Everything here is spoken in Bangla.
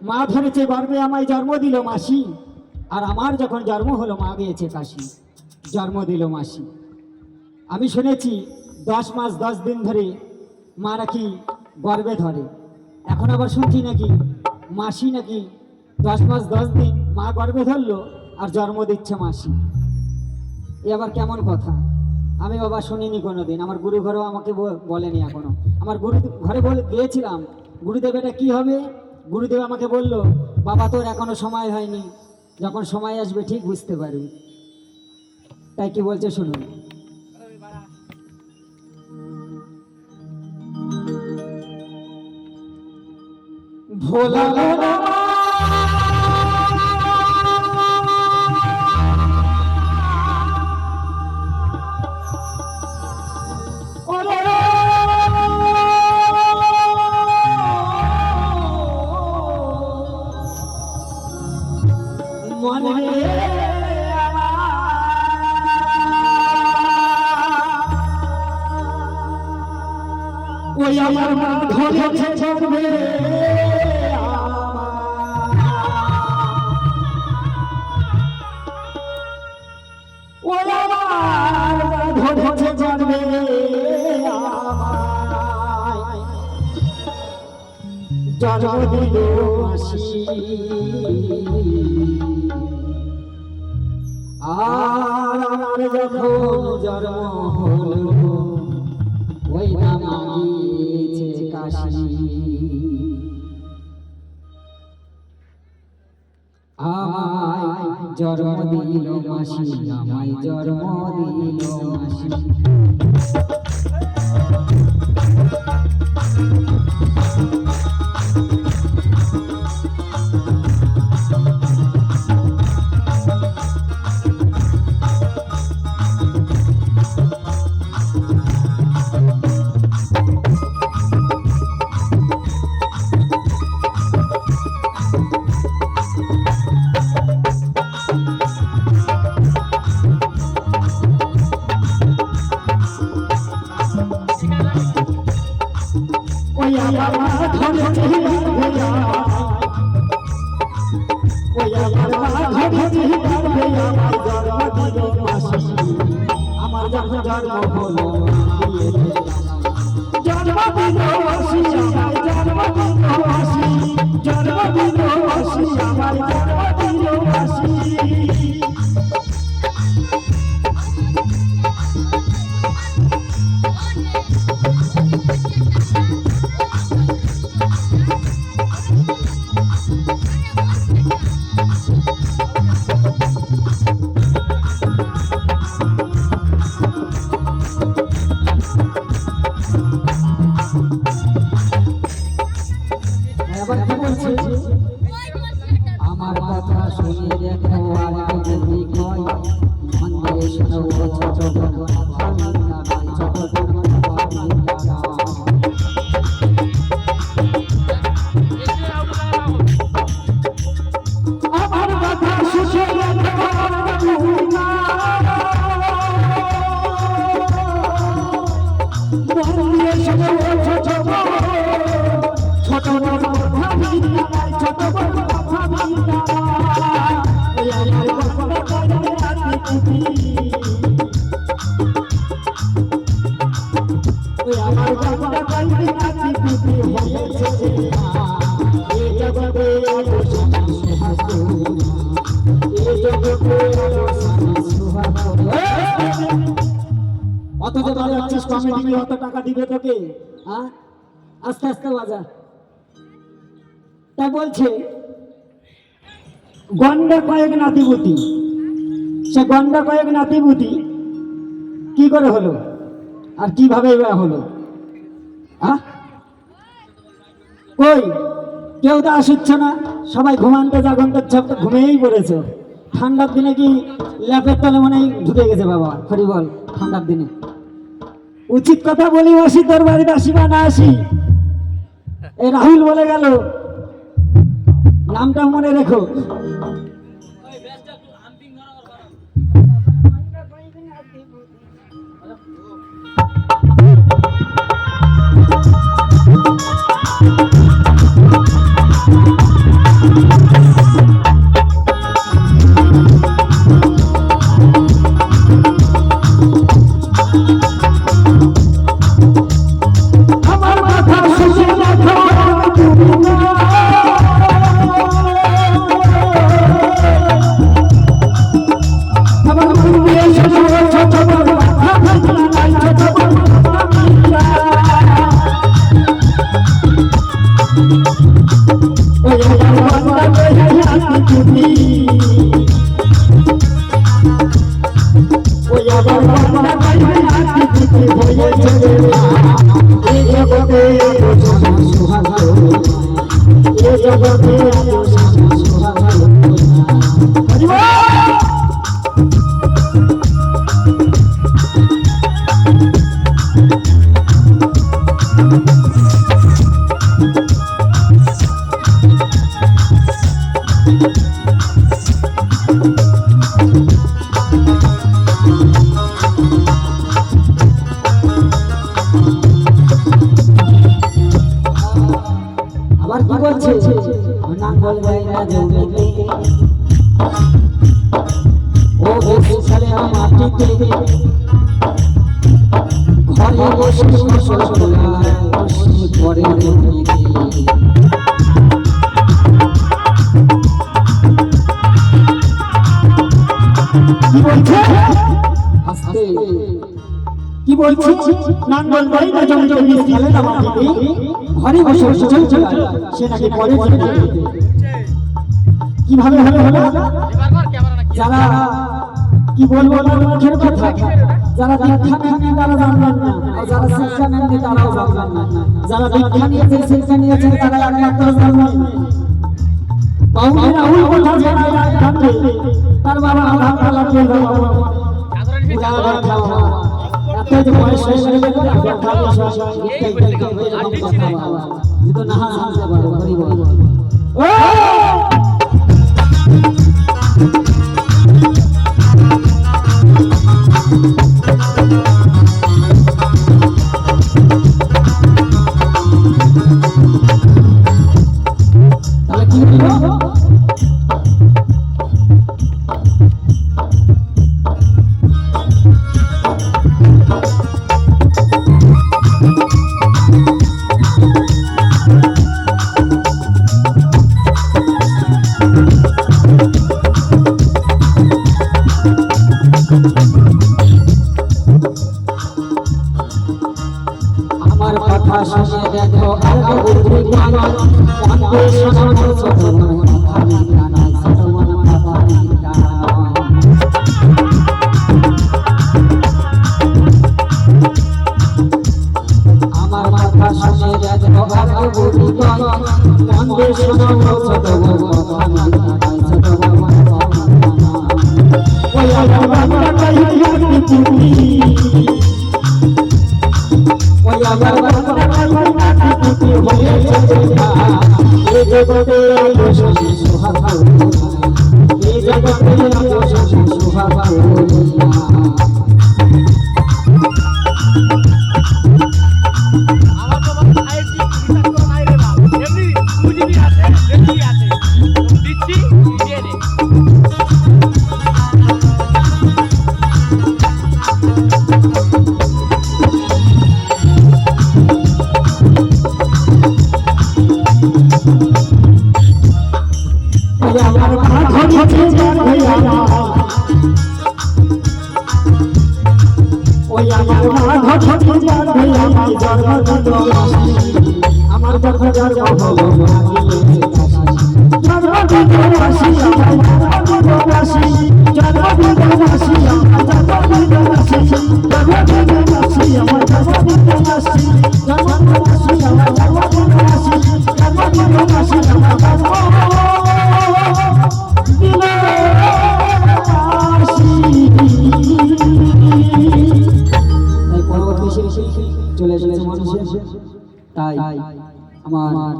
মা ধরেছে গর্বে আমায় জন্ম দিল মাসি, আর আমার যখন জন্ম হলো মা গিয়েছে কাশি, জন্ম দিল মাসি। আমি শুনেছি 10 মাস 10 দিন ধরে মা নাকি গর্বে ধরে, এখন আবার শুনছি নাকি মাসি নাকি 10 মাস 10 দিন মা গর্বে ধরলো আর জন্ম দিচ্ছে মাসি। এ আবার কেমন কথা? আমি বাবা শুনিনি কোনোদিন, আমার গুরু ঘরেও আমাকে বলেনি এখনো। আমার গুরু ঘরে বলে গিয়েছিলাম, গুরুদেব এটা কি হবে? গুরুদেব আমাকে বলল, বাবা তোর এখনো সময় হয়নি, যখন সময় আসবে ঠিক বুঝতে পারবি। তাই কি বলছে শুনুন। ভোলা ভোলা মনে ওই আমার ধরেছে ধরবে, ওই আমার ধরেছে ধরবে জন্ম দিল মাসি, আর আমার যখন জন্ম হলো ওই নামা গিয়েছে কাশি। আমায় জন্ম দিল মাসি, আমায় জন্ম দিল মাসি। ওই আমার ধরেছে ধরবে, ওই আমার ধরেছে ধরবে, আমার জন্ম দিল মাসি, আমার যখন জন্ম হলো জন্ম দিল মাসি, আমার জন্ম দিল মাসি, জন্ম দিল মাসি, আমার জন্ম দিল মাসি। আমার কথা শুনে দেখো আর যদি কয় মন্দে শোনো ছোট আমার কথা শুনে দেখো মন্দে শোনো ছোট অথচ বলে আছিস কমিটি অত টাকা দিবে তোকে, হ্যাঁ? আস্তে আস্তে বাজার। তা বলছে গন্ডা কয়েক নাতিপুতি, সে গন্ডা কয়েক নাতিপুতি কি করে হলো আর কিভাবে হলো? কই কেউ তো আসছে না, সবাই ঘুমান্তে জাগন্তে সব তো ঘুমিয়েই পড়েছে। ঠান্ডার দিনে কি ল্যাপের তলে মনে ঢুকে গেছে বাবা, হরি বল। ঠান্ডার দিনে উচিত কথা বলি, আসি তোর বাড়িতে আসি বা না আসি। এই রাহুল বলে গেল, নামটা মনে রেখো। ওই আমার বান্দা হাতি পুতি ওই আমার বান্দা হাতি পুতি হয়েছে এই জগতে সুহাগ এই জগতে সুহাগ আবার কি বলছে নাঙ্গল গাই না জমিতে ও বসে মাটিতে ঘরে বসে ফসল তোলায় পরে জমিতে কি বলছে আস্তে কি বলছে নাঙ্গল গাই না জমিতে বীজ ফেলে না মাটিতে ঘরে বসে ফসল তোলায় সে নাকি পরে জমিতে কিভাবে হলো যারা কি বলবো তার মুখের কথা যারা দীক্ষা নেননি তারা জানবেন না আর যারা শিক্ষা নেননি তারাও জানবেন না যারা দীক্ষা নিয়েছে শিক্ষা নিয়েছে তারা একমাত্র জানবেন বাউলের আউল কথা যারা জানবে তার বাবা আল্লাহ তাআলা কে বাবা এত যে বয়স হয়ে গেলে কথা যেহেতু না হাসতে পারো গরিব ও তাহলে কি হলো আমার কথা শুনে দেখো আলো বুদ্ধি জ্ঞান মনকে শোনানো সতমন ভাবি জানা সতমন ভাবি জানা আমার কথা শুনে দেখো আলো বুদ্ধি জ্ঞান মনকে শোনানো সতমন ভাবি জানা সতমন ভাবি জানা ওই আমার বান্দা কইয়া তুমি ওই আমার বান্দা কইয়া হয়েছে এই জগতে বসে সুহাগ এই জগতে বসে সুহাগ আমার তো বাবা আইটি বিশ্বাস করো নাই রে বাবা এমনি বুঝিনি আছে দেখি আছে দিচ্ছি দিয়ে দে আমার কথা ধরেছে ভাইয়া ওই আমার কথা ধরেছে ভাইয়া আমার জন্ম দিল আমার জন্ম দিল আসি আমার জন্ম দিল আসি জন্ম দিল আসি আমার জন্ম দিল আসি জন্ম দিল আসি আমার জন্ম দিল আসি জন্ম দিল আসি আমার জন্ম দিল আসি জন্ম দিল আসি আমার জন্ম চলে এসেছে মানুষের তাই আমার